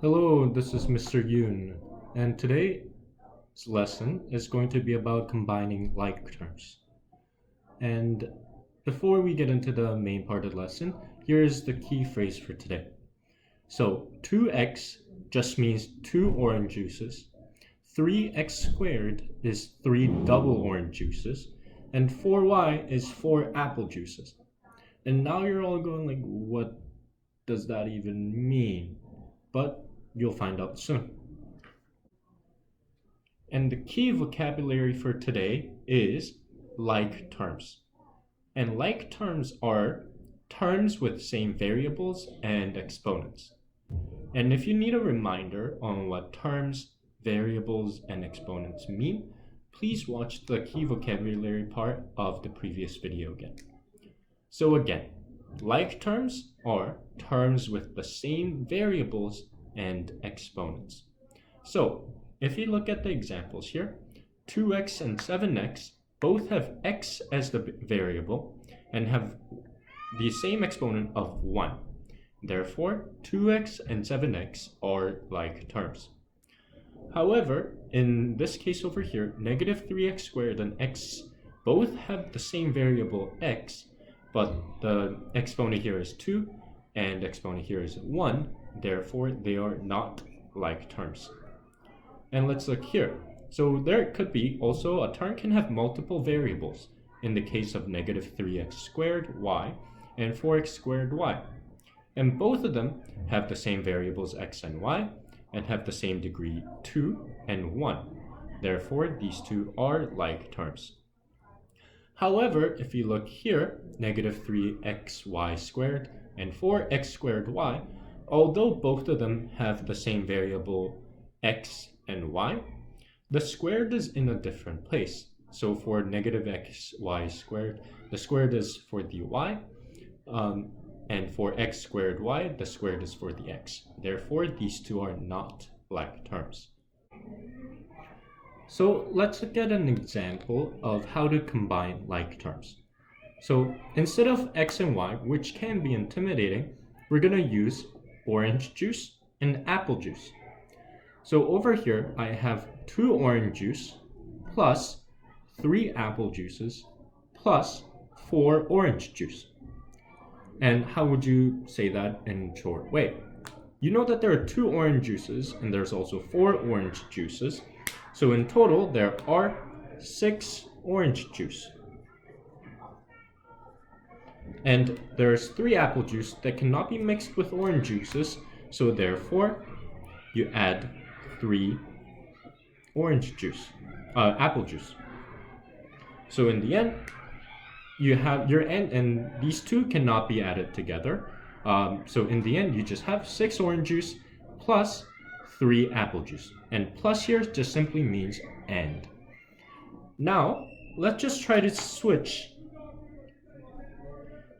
Hello, this is Mr. Yoon, and today's lesson is going to be about combining like terms. And before we get into the main part of the lesson, here's the key phrase for today. So 2x just means 2 orange juices, 3x squared is 3 double orange juices, and 4y is 4 apple juices. And now you're all going like, what does that even mean? But you'll find out soon. And the key vocabulary for today is like terms. And like terms are terms with same variables and exponents. And if you need a reminder on what terms, variables, and exponents mean, please watch the key vocabulary part of the previous video again. So again, like terms are terms with the same variables and exponents. So if you look at the examples here, 2x and 7x both have x as the variable and have the same exponent of 1. Therefore, 2x and 7x are like terms. However, in this case over here, negative 3x squared and x both have the same variable x, but the exponent here is 2 and exponent here is 1. Therefore, they are not like terms. And let's look here. So there could be also a term can have multiple variables in the case of negative 3x squared y and 4x squared y. And both of them have the same variables x and y and have the same degree 2 and 1. Therefore, these two are like terms. However, if you look here, negative 3xy squared and 4x squared y, although both of them have the same variable x and y, the squared is in a different place. So for negative xy squared, the squared is for the y, and for x squared y, the squared is for the x. Therefore, these two are not like terms. So let's look at an example of how to combine like terms. So instead of x and y, which can be intimidating, we're going to use orange juice and apple juice. So over here, I have 2 orange juice plus 3 apple juices plus 4 orange juice. And how would you say that in a short way? You know that there are 2 orange juices and there's also 4 orange juices. So in total, there are 6 orange juice. And there's 3 apple juice that cannot be mixed with orange juices, so therefore you add 3 orange juice, apple juice. So in the end, you have your end, and these two cannot be added together. So in the end, you just have 6 orange juice plus 3 apple juice. And plus here just simply means and. Now, let's just try to switch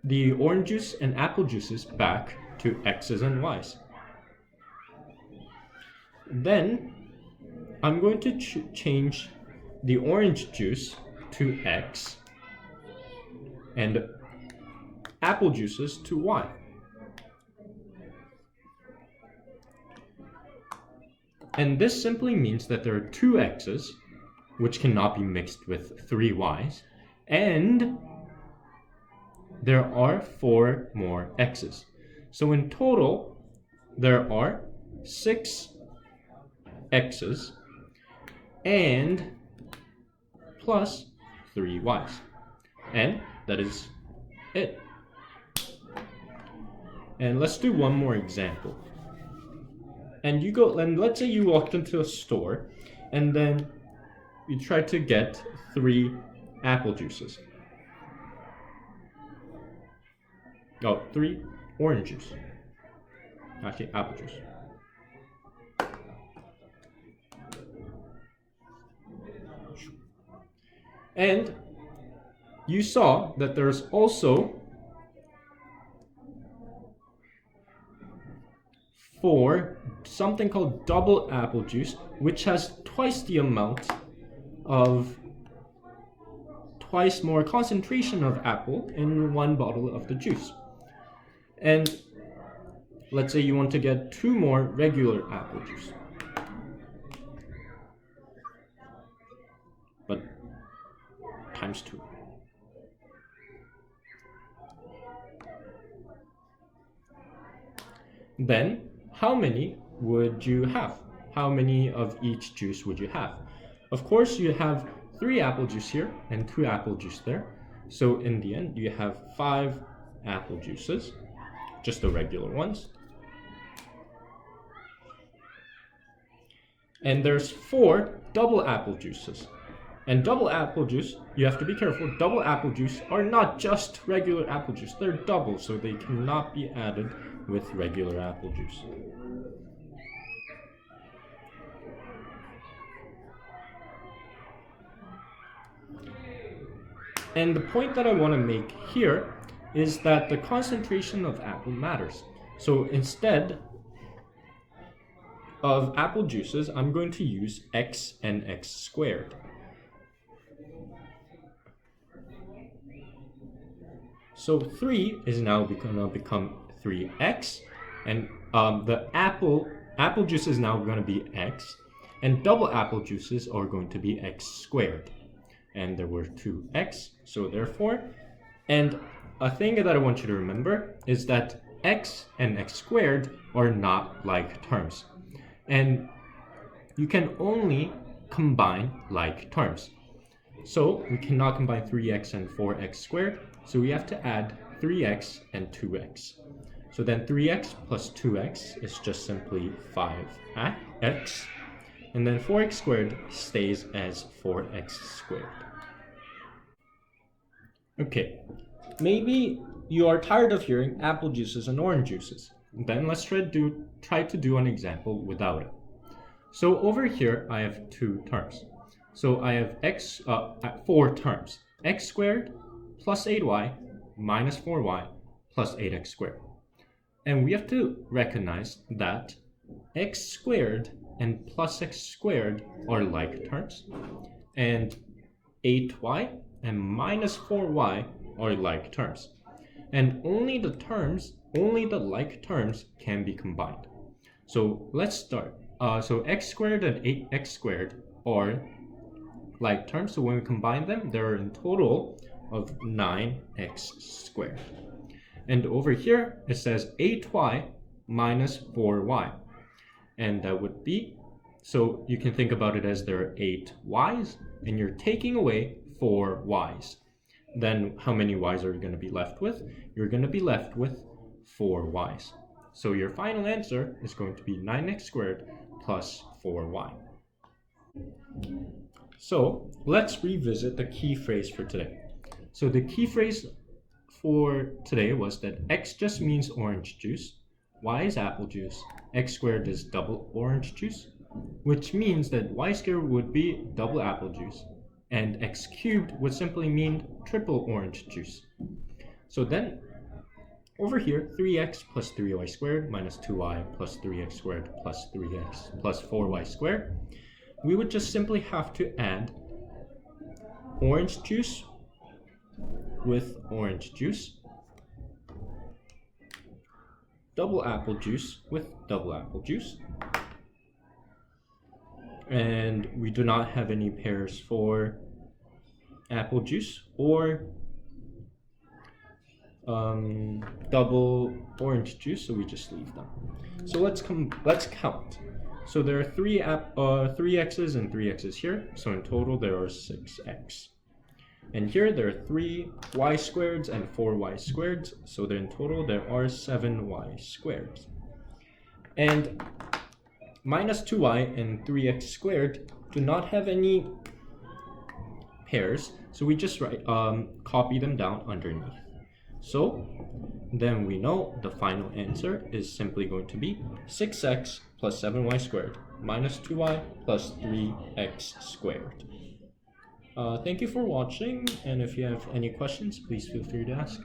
the orange juice and apple juices back to x's and y's. Then I'm going to change the orange juice to x and apple juices to y. And this simply means that there are 2 x's, which cannot be mixed with 3 y's, and there are 4 more x's. So in total, there are 6 x's and plus 3 y's. And that is it. And let's do one more example. And let's say you walked into a store and then you tried to get 3 apple juices. 3 orange juice. Actually, apple juice. And you saw that there's also 4 something called double apple juice, which has twice the amount of twice more concentration of apple in one bottle of the juice. And let's say you want to get 2 more regular apple juice. But times 2. Then, how many would you have? How many of each juice would you have? Of course, you have 3 apple juice here and 2 apple juice there. So in the end, you have 5 apple juices, just the regular ones. And there's 4 double apple juices. And double apple juice, you have to be careful, double apple juice are not just regular apple juice, they're double, so they cannot be added with regular apple juice. And the point that I want to make here is that the concentration of apple matters. So instead of apple juices, I'm going to use x and x squared. So 3 is now going to become 3x, and the apple juice is now going to be x, and double apple juices are going to be x squared. And there were 2x, so therefore, and a thing that I want you to remember is that x and x squared are not like terms. And you can only combine like terms. So we cannot combine 3x and 4x squared, so we have to add 3x and 2x. So then 3x plus 2x is just simply 5x, and then 4x squared stays as 4x squared. Okay, maybe you are tired of hearing apple juices and orange juices. Then let's try to do an example without it. So over here I have 2 terms. So I have 4 terms. X squared plus 8y minus 4y plus 8x squared. And we have to recognize that x squared and plus x squared are like terms, and 8y and minus 4y are like terms. And only the like terms can be combined. So let's start. So x squared and 8x squared are like terms, so when we combine them, there are in total of 9x squared. And over here, it says 8y minus 4y. And that would be, so you can think about it as there are 8 y's, and you're taking away 4 y's. Then how many y's are you going to be left with? You're going to be left with 4 y's. So your final answer is going to be 9x squared plus 4y. So let's revisit the key phrase for today. So the key phrase for today was that x just means orange juice, y is apple juice, x squared is double orange juice, which means that y squared would be double apple juice, and x cubed would simply mean triple orange juice. So then over here, 3x plus 3y squared minus 2y plus 3x squared plus 3x plus 4y squared, we would just simply have to add orange juice with orange juice, double apple juice with double apple juice, and we do not have any pairs for apple juice or double orange juice, so we just leave them. So let's count. So there are 3 x's and 3 x's here, so in total there are 6x. And here there are 3 y squareds and 4 y squareds, so then in total there are 7 y squareds. And minus 2y and 3x squared do not have any pairs, so we just copy them down underneath. So then we know the final answer is simply going to be 6x plus 7y squared minus 2y plus 3x squared. Thank you for watching, and if you have any questions, please feel free to ask.